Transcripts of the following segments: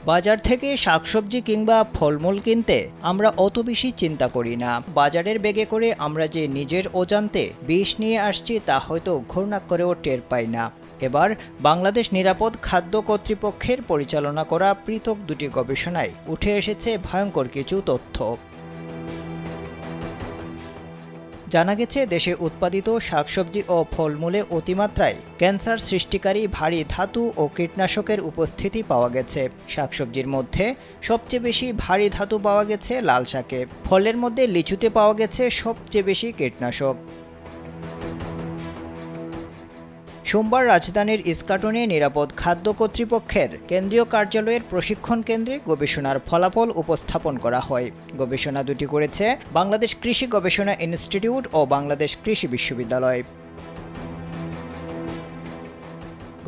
বাজার থেকে শাকসবজি কিংবা ফলমূল কিনতে আমরা অত বেশি চিন্তা করি না। বাজারের ব্যাগে করে আমরা যে নিজের অজান্তে বিষ নিয়ে আসছি তা হয়তো ঘুণা করেও টের পাই না। এবার বাংলাদেশ নিরাপদ খাদ্য কর্তৃপক্ষের পরিচালনা করা পৃথক দুটি গবেষণায় উঠে এসেছে ভয়ঙ্কর কিছু তথ্য। জানা গেছে দেশে উৎপাদিত শাকসবজি ও ফলমূলে অতিমাত্রায় ক্যান্সার সৃষ্টিকারী ভারী ধাতু ও কীটনাশকের উপস্থিতি পাওয়া গেছে। শাকসবজির মধ্যে সবচেয়ে বেশি ভারী ধাতু পাওয়া গেছে লাল শাকে। ফলের মধ্যে লিচুতে পাওয়া গেছে সবচেয়ে বেশি কীটনাশক। সোমবার রাজধানীর ইস্কাটনে নিরাপদ খাদ্য কর্তৃপক্ষের কেন্দ্রীয় কার্যালয়ের প্রশিক্ষণ কেন্দ্রে গবেষণার ফলাফল উপস্থাপন করা হয়। গবেষণা দুটি করেছে বাংলাদেশ কৃষি গবেষণা ইনস্টিটিউট ও বাংলাদেশ কৃষি বিশ্ববিদ্যালয়।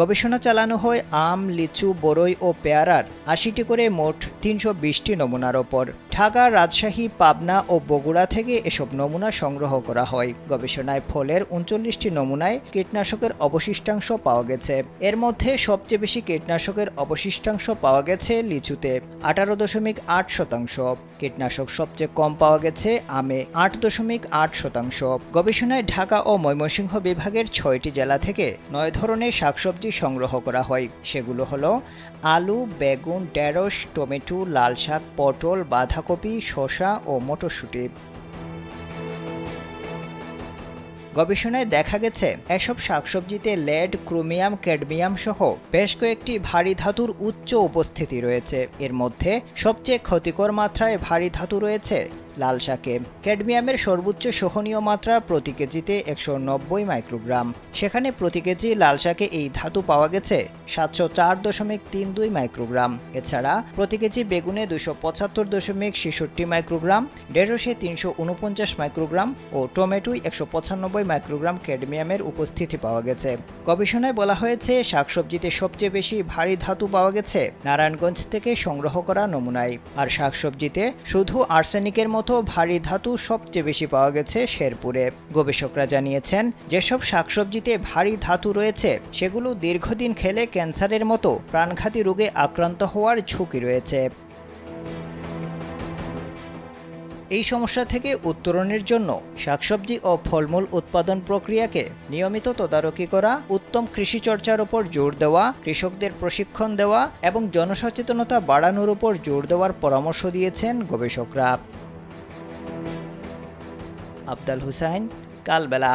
গবেষণা চালানো হয় আম, লিচু, বরই ও পেয়ারার ৮০টি করে মোট ৩২০টি নমুনার ওপর। ঢাকা, রাজশাহী, পাবনা ও বগুড়া থেকে এসব নমুনা সংগ্রহ করা হয়। গবেষণায় ফলের ৩৯টি নমুনায় কীটনাশকের অবশিষ্টাংশ পাওয়া গেছে। এর মধ্যে সবচেয়ে বেশি কীটনাশকের অবশিষ্টাংশ পাওয়া গেছে লিচুতে ১৮.৮%। কীটনাশক সবচেয়ে কম পাওয়া গেছে আমে ৮.৮%। গবেষণায় ঢাকা ও ময়মনসিংহ বিভাগের ৬টি জেলা থেকে ৯ ধরনের শাকসবজি সংগ্রহ করা হয়। সেগুলো হলো আলু, বেগুন, ঢেঁড়স, টমেটো, লাল শাক, পটল, বাঁধাকপি, শসা ও মটরশুঁটি। গবেষণায় দেখা গেছে এসব শাকসবজিতে লেড, ক্রোমিয়াম, ক্যাডমিয়াম সহ বেশ কয়েকটি ভারী ধাতুর উচ্চ উপস্থিতি রয়েছে। এর মধ্যে সবচেয়ে ক্ষতিকর মাত্রায় ভারী ধাতু রয়েছে লাল শাকে। ক্যাডমিয়ামের সর্বোচ্চ সহনীয় মাত্রা প্রতি কেজিতে ১৯০ মাইক্রোগ্রাম। সেখানে প্রতি কেজি লাল শাকে এই ধাতু পাওয়া গেছে ৭০৪.৩২ মাইক্রোগ্রাম। এছাড়া প্রতি কেজি বেগুনে ২৭৫.৬৬ মাইক্রোগ্রাম, ঢেঁড়সে ৩৪৯ মাইক্রোগ্রাম ও টমেটোয় ১৯৫ মাইক্রোগ্রাম ক্যাডমিয়ামের উপস্থিতি পাওয়া গেছে। গবেষণায় বলা হয়েছে শাকসবজিতে সবচেয়ে বেশি ভারী ধাতু পাওয়া গেছে নারায়ণগঞ্জ থেকে সংগ্রহ করা নমুনায়। আর শাকসবজিতে শুধু আর্সেনিকের মতো ভারী ধাতু সবচেয়ে বেশি পাওয়া গেছে শেরপুরে। গবেষকরা জানিয়েছেন যেসব শাকসবজিতে ভারী ধাতু রয়েছে সেগুলো দীর্ঘদিন খেলে ক্যান্সারের মতো প্রাণঘাতী রোগে আক্রান্ত হওয়ার ঝুঁকি রয়েছে। এই সমস্যা থেকে উত্তরণের জন্য শাকসবজি ও ফলমূল উৎপাদন প্রক্রিয়াকে নিয়মিত তদারকি করা, উত্তম কৃষি চর্চার উপর জোর দেওয়া, কৃষকদের প্রশিক্ষণ দেওয়া এবং জনসচেতনতা বাড়ানোর উপর জোর দেওয়ার পরামর্শ দিয়েছেন গবেষকরা। আফদাল হুসাইন, কালবেলা।